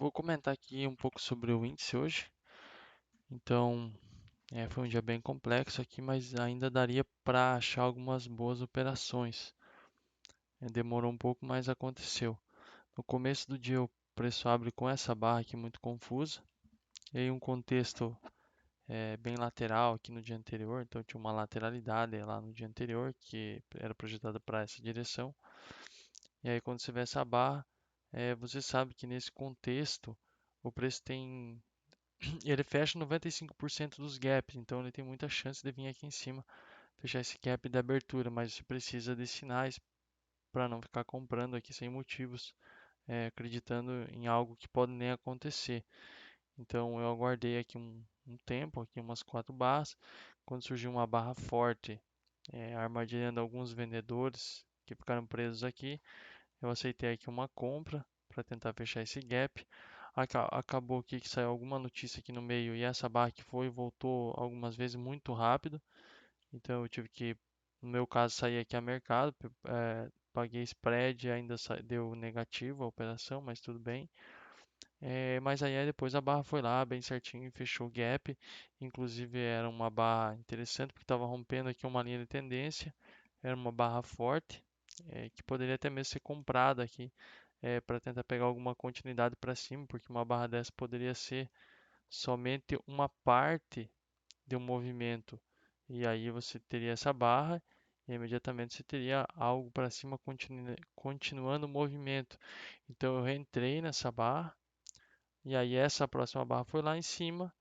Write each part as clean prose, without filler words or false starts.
Vou comentar aqui um pouco sobre o índice hoje. Então, foi um dia bem complexo aqui, mas ainda daria para achar algumas boas operações. Demorou um pouco, mas aconteceu. No começo do dia, o preço abre com essa barra aqui muito confusa. E aí um contexto bem lateral aqui no dia anterior. Então, tinha uma lateralidade lá no dia anterior que era projetada para essa direção. E aí, quando você vê essa barra, você sabe que nesse contexto o preço tem ele fecha 95% dos gaps, então ele tem muita chance de vir aqui em cima, fechar esse gap de abertura, mas você precisa de sinais para não ficar comprando aqui sem motivos, acreditando em algo que pode nem acontecer. Então eu aguardei aqui um tempo, aqui umas 4 barras, quando surgiu uma barra forte, armadilhando alguns vendedores que ficaram presos aqui, eu aceitei aqui uma compra para tentar fechar esse gap. Acabou aqui que saiu alguma notícia aqui no meio e essa barra que foi e voltou algumas vezes muito rápido. Então eu tive que, no meu caso, sair aqui a mercado. Paguei spread, ainda deu negativo a operação, mas tudo bem. Mas aí depois a barra foi lá bem certinho e fechou o gap. Inclusive era uma barra interessante porque estava rompendo aqui uma linha de tendência. Era uma barra forte, que poderia até mesmo ser comprada aqui para tentar pegar alguma continuidade para cima, porque uma barra dessa poderia ser somente uma parte de um movimento. E aí você teria essa barra e imediatamente você teria algo para cima continuando o movimento. Então eu reentrei nessa barra e aí essa próxima barra foi lá em cima.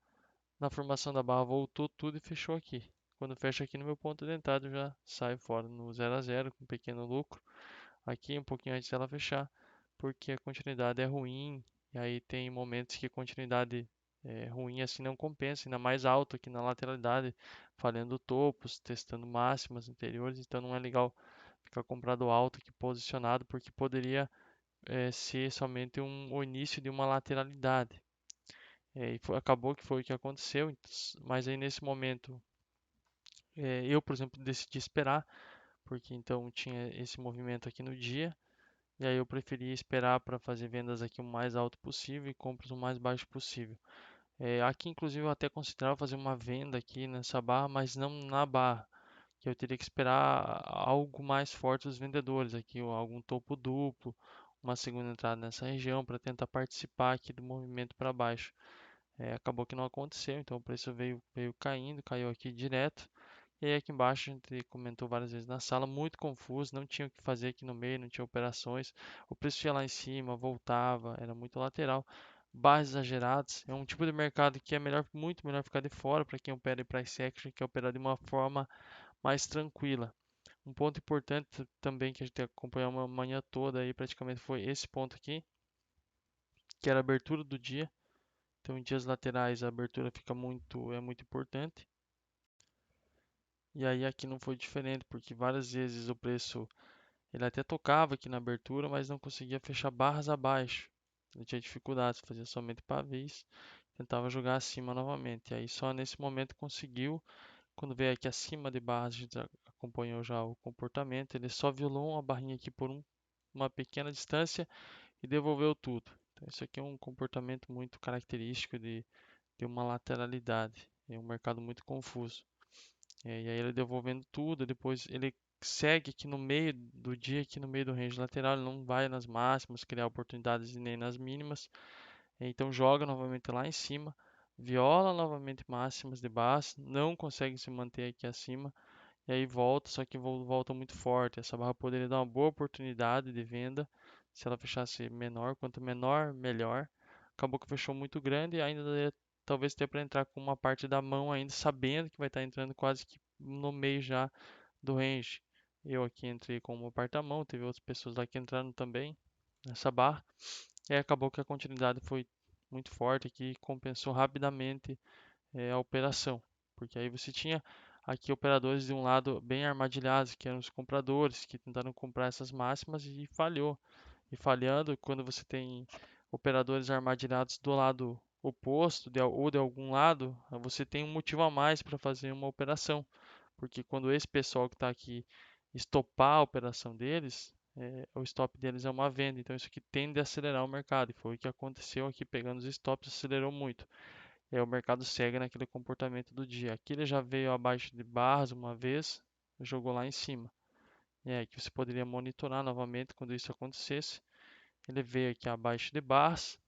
Na formação da barra voltou tudo e fechou aqui. Quando fecha aqui no meu ponto de entrada, eu já saio fora no 0 a 0 com um pequeno lucro. Aqui um pouquinho antes dela fechar, porque a continuidade é ruim. E aí tem momentos que a continuidade ruim assim não compensa, ainda mais alto aqui na lateralidade, falhando topos, testando máximas anteriores. Então não é legal ficar comprado alto aqui posicionado, porque poderia ser somente o início de uma lateralidade. Acabou que foi o que aconteceu, mas aí nesse momento eu, por exemplo, decidi esperar, porque então tinha esse movimento aqui no dia, e aí eu preferi esperar para fazer vendas aqui o mais alto possível e compras o mais baixo possível. Aqui, inclusive, eu até considerava fazer uma venda aqui nessa barra, mas não na barra, que eu teria que esperar algo mais forte dos vendedores aqui, ou algum topo duplo, uma segunda entrada nessa região para tentar participar aqui do movimento para baixo. Acabou que não aconteceu, então o preço veio caindo, caiu aqui direto. E aí aqui embaixo a gente comentou várias vezes na sala, muito confuso, não tinha o que fazer aqui no meio, não tinha operações. O preço ia lá em cima, voltava, era muito lateral. Barras exageradas, é um tipo de mercado que é melhor, muito melhor ficar de fora para quem opera em price action, que é operar de uma forma mais tranquila. Um ponto importante também que a gente acompanhou uma manhã toda aí praticamente foi esse ponto aqui, que era a abertura do dia. Então, em dias laterais, a abertura é muito importante. E aí aqui não foi diferente, porque várias vezes o preço ele até tocava aqui na abertura, mas não conseguia fechar barras abaixo. Ele tinha dificuldades, fazia somente pavês, tentava jogar acima novamente. E aí só nesse momento conseguiu, quando veio aqui acima de barras, a gente acompanhou já o comportamento, ele só violou uma barrinha aqui por uma pequena distância e devolveu tudo. Então isso aqui é um comportamento muito característico de uma lateralidade. É um mercado muito confuso. E aí ele devolvendo tudo, depois ele segue aqui no meio do dia, aqui no meio do range lateral, ele não vai nas máximas, criar oportunidades e nem nas mínimas. Então joga novamente lá em cima, viola novamente máximas de base, não consegue se manter aqui acima, e aí volta, só que volta muito forte. Essa barra poderia dar uma boa oportunidade de venda se ela fechasse menor, quanto menor, melhor. Acabou que fechou muito grande e ainda talvez ter para entrar com uma parte da mão ainda, sabendo que vai estar entrando quase que no meio já do range. Eu aqui entrei com uma parte da mão, teve outras pessoas lá que entraram também nessa barra. E aí acabou que a continuidade foi muito forte aqui, compensou rapidamente a operação. Porque aí você tinha aqui operadores de um lado bem armadilhados, que eram os compradores, que tentaram comprar essas máximas e falhou. E falhando, quando você tem operadores armadilhados do lado oposto ou de algum lado, você tem um motivo a mais para fazer uma operação. Porque quando esse pessoal que está aqui estopar a operação deles, o stop deles é uma venda, então isso aqui tende a acelerar o mercado, e foi o que aconteceu aqui, pegando os stops, acelerou muito. E aí o mercado segue naquele comportamento do dia. Aqui ele já veio abaixo de barras uma vez, jogou lá em cima. E aí que você poderia monitorar novamente quando isso acontecesse. Ele veio aqui abaixo de barras,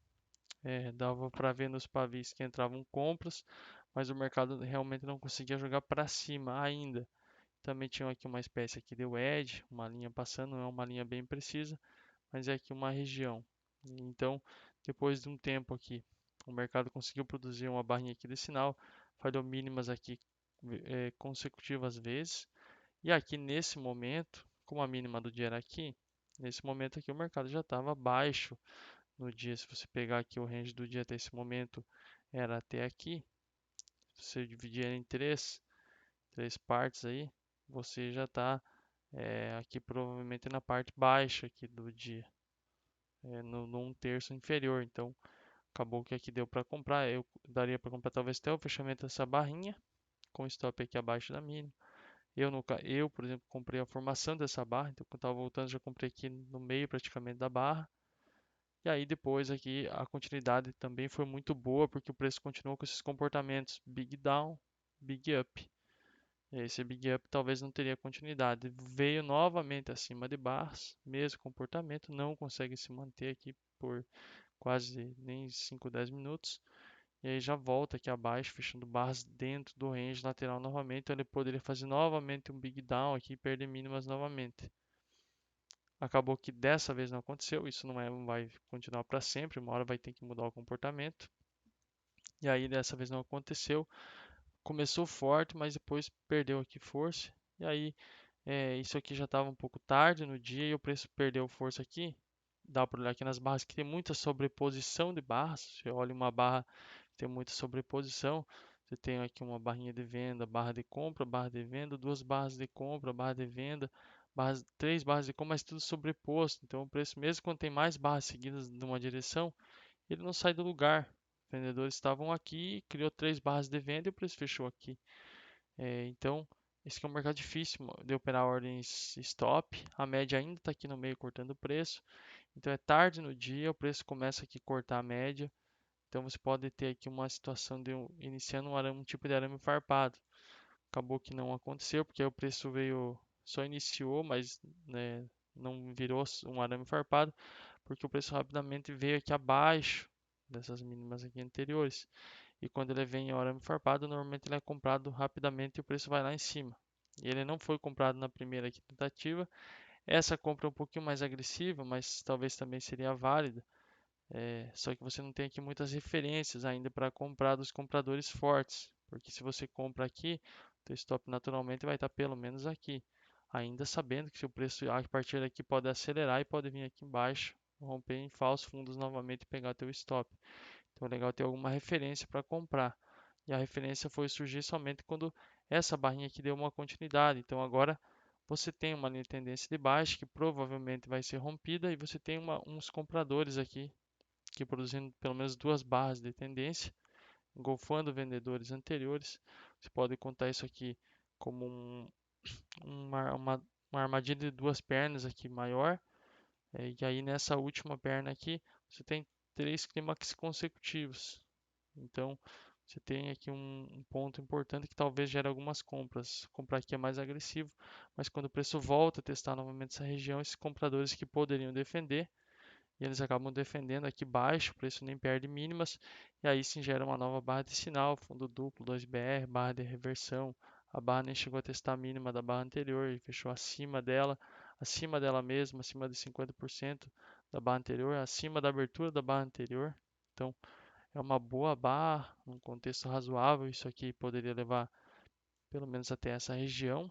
dava para ver nos pavis que entravam compras, mas o mercado realmente não conseguia jogar para cima ainda. Também tinha aqui uma espécie aqui de wedge, uma linha passando, não é uma linha bem precisa, mas é aqui uma região. Então, depois de um tempo aqui, o mercado conseguiu produzir uma barrinha aqui de sinal, falhou mínimas aqui consecutivas vezes, e aqui nesse momento, como a mínima do dia era aqui, nesse momento aqui o mercado já estava baixo no dia. Se você pegar aqui o range do dia até esse momento, era até aqui. Se você dividir em três partes aí, você já está aqui provavelmente na parte baixa aqui do dia, no 1/3 inferior. Então, acabou que aqui deu para comprar. Eu daria para comprar talvez até o fechamento dessa barrinha, com stop aqui abaixo da mínima. Eu, por exemplo, comprei a formação dessa barra, então quando estava voltando já comprei aqui no meio praticamente da barra. E aí depois aqui a continuidade também foi muito boa, porque o preço continuou com esses comportamentos Big Down, Big Up. Esse Big Up talvez não teria continuidade. Veio novamente acima de barras, mesmo comportamento, não consegue se manter aqui por quase nem 5, 10 minutos. E aí já volta aqui abaixo, fechando barras dentro do range lateral novamente. Então ele poderia fazer novamente um Big Down aqui e perder mínimas novamente. Acabou que dessa vez não aconteceu, isso não vai continuar para sempre, uma hora vai ter que mudar o comportamento. E aí dessa vez não aconteceu. Começou forte, mas depois perdeu aqui força. E aí isso aqui já estava um pouco tarde no dia e o preço perdeu força aqui. Dá para olhar aqui nas barras que tem muita sobreposição de barras. Você olha uma barra que tem muita sobreposição. Você tem aqui uma barrinha de venda, barra de compra, barra de venda, duas barras de compra, barra de venda, três barras de compra, mas tudo sobreposto. Então o preço, mesmo quando tem mais barras seguidas numa direção, ele não sai do lugar. Vendedores estavam aqui, criou três barras de venda e o preço fechou aqui. Então, esse aqui é um mercado difícil de operar ordens stop. A média ainda está aqui no meio cortando o preço. Então, é tarde no dia, o preço começa aqui a cortar a média. Então, você pode ter aqui uma situação de iniciando um tipo de arame farpado. Acabou que não aconteceu, porque aí o preço veio, só iniciou, mas né, não virou um arame farpado, porque o preço rapidamente veio aqui abaixo dessas mínimas aqui anteriores. E quando ele vem em arame farpado, normalmente ele é comprado rapidamente e o preço vai lá em cima. E ele não foi comprado na primeira aqui tentativa. Essa compra é um pouquinho mais agressiva, mas talvez também seria válida. Só que você não tem aqui muitas referências ainda para comprar dos compradores fortes. Porque se você compra aqui, o teu stop naturalmente vai estar pelo menos aqui. Ainda sabendo que se o preço a partir daqui pode acelerar e pode vir aqui embaixo, romper em falsos fundos novamente e pegar teu stop. Então é legal ter alguma referência para comprar. E a referência foi surgir somente quando essa barrinha aqui deu uma continuidade. Então agora você tem uma linha de tendência de baixa que provavelmente vai ser rompida e você tem uns compradores aqui que produzindo pelo menos duas barras de tendência, engolfando vendedores anteriores. Você pode contar isso aqui como uma, uma, uma armadilha de duas pernas aqui maior. E aí nessa última perna aqui você tem três clímax consecutivos. Então, você tem aqui um ponto importante que talvez gere algumas compras. Comprar aqui é mais agressivo, mas quando o preço volta a testar novamente essa região, esses compradores que poderiam defender, e eles acabam defendendo aqui baixo, o preço nem perde mínimas, e aí sim gera uma nova barra de sinal, fundo duplo, 2BR, barra de reversão. A barra nem chegou a testar a mínima da barra anterior e fechou acima dela mesma, acima de 50% da barra anterior, acima da abertura da barra anterior. Então, é uma boa barra, num contexto razoável. Isso aqui poderia levar pelo menos até essa região,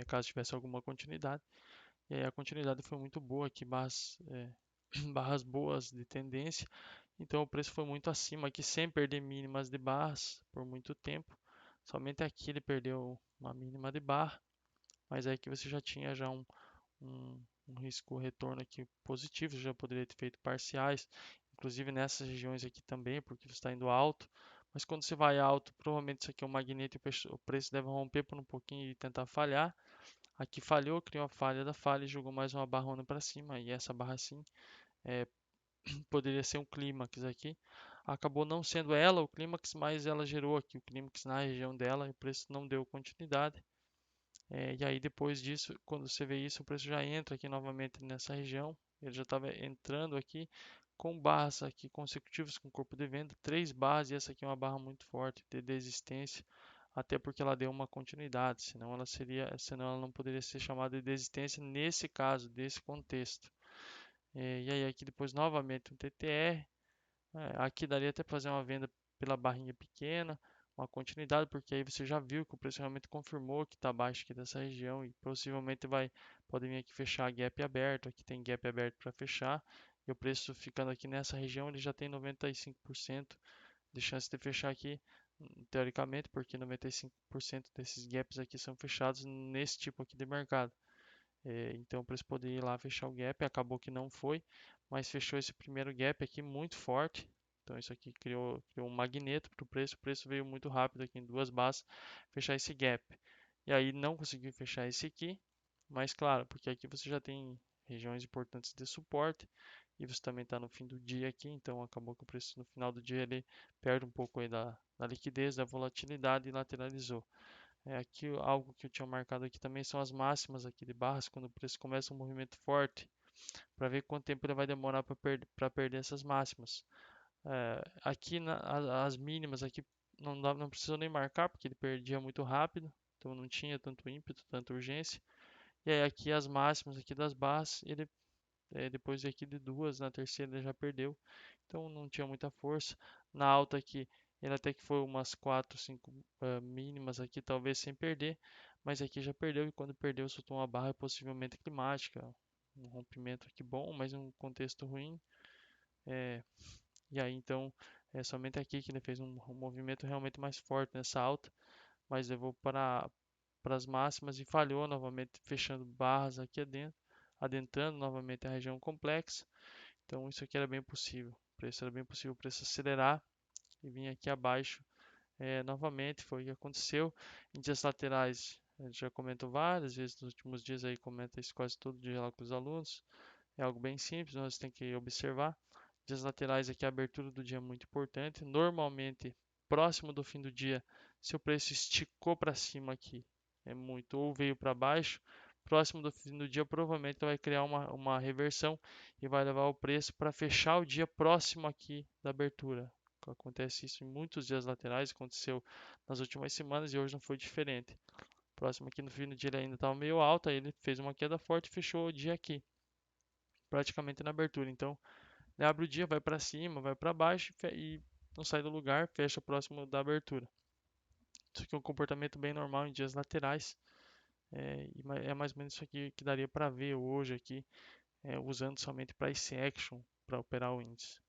caso tivesse alguma continuidade. E aí a continuidade foi muito boa aqui, barras boas de tendência. Então o preço foi muito acima aqui, sem perder mínimas de barras por muito tempo. Somente aqui ele perdeu uma mínima de barra, mas aí que você já tinha já um risco retorno aqui positivo, você já poderia ter feito parciais, inclusive nessas regiões aqui também, porque você está indo alto. Mas quando você vai alto, provavelmente isso aqui é um magneto e o preço deve romper por um pouquinho e tentar falhar. Aqui falhou, criou a falha da falha e jogou mais uma barrona para cima. E essa barra assim é, poderia ser um clímax aqui. Acabou não sendo ela o clímax, mas ela gerou aqui o clímax na região dela e o preço não deu continuidade. E aí depois disso, quando você vê isso, o preço já entra aqui novamente nessa região. Ele já estava entrando aqui com barras aqui consecutivas com corpo de venda, três barras e essa aqui é uma barra muito forte de desistência, até porque ela deu uma continuidade, senão ela não poderia ser chamada de desistência nesse caso, desse contexto. E aí aqui depois novamente um TTR, aqui daria até fazer uma venda pela barrinha pequena, uma continuidade, porque aí você já viu que o preço realmente confirmou que está abaixo aqui dessa região e possivelmente pode vir aqui fechar gap aberto. Aqui tem gap aberto para fechar e o preço ficando aqui nessa região ele já tem 95% de chance de fechar aqui, teoricamente, porque 95% desses gaps aqui são fechados nesse tipo aqui de mercado. Então o preço poderia ir lá fechar o gap, acabou que não foi, mas fechou esse primeiro gap aqui muito forte. Então isso aqui criou um magneto para o preço veio muito rápido aqui em duas bases fechar esse gap. E aí não conseguiu fechar esse aqui, mas claro, porque aqui você já tem regiões importantes de suporte e você também está no fim do dia aqui, então acabou que o preço no final do dia ele perde um pouco aí da liquidez, da volatilidade e lateralizou. Aqui algo que eu tinha marcado aqui também são as máximas aqui de barras, quando o preço começa um movimento forte, para ver quanto tempo ele vai demorar para perder essas máximas. Aqui as mínimas aqui não precisou nem marcar, porque ele perdia muito rápido, então não tinha tanto ímpeto, tanta urgência. E aí aqui as máximas aqui das barras, ele depois aqui de duas, na terceira ele já perdeu, então não tinha muita força. Na alta aqui, ele até que foi umas 4, 5 mínimas aqui, talvez sem perder, mas aqui já perdeu e quando perdeu soltou uma barra possivelmente climática, um rompimento aqui bom, mas um contexto ruim. É, e aí então é somente aqui que ele fez um movimento realmente mais forte nessa alta, mas levou para as máximas e falhou novamente, fechando barras aqui dentro, adentrando novamente a região complexa. Então isso aqui era bem possível. O preço era bem possível o preço acelerar e vir aqui abaixo novamente. Foi o que aconteceu. Em dias laterais, a gente já comentou várias vezes nos últimos dias aí, comenta isso quase todo dia lá com os alunos. É algo bem simples, nós tem que observar. Dias laterais aqui, a abertura do dia é muito importante. Normalmente, próximo do fim do dia, se o preço esticou para cima aqui, é muito, ou veio para baixo, próximo do fim do dia, provavelmente vai criar uma reversão e vai levar o preço para fechar o dia próximo aqui da abertura. Acontece isso em muitos dias laterais, aconteceu nas últimas semanas e hoje não foi diferente. Próximo aqui no fim do dia ele ainda estava meio alto, aí ele fez uma queda forte e fechou o dia aqui, praticamente na abertura. Então, ele abre o dia, vai para cima, vai para baixo e não sai do lugar, fecha próximo da abertura. Isso aqui é um comportamento bem normal em dias laterais. É mais ou menos isso aqui que daria para ver hoje aqui, usando somente price action para operar o índice.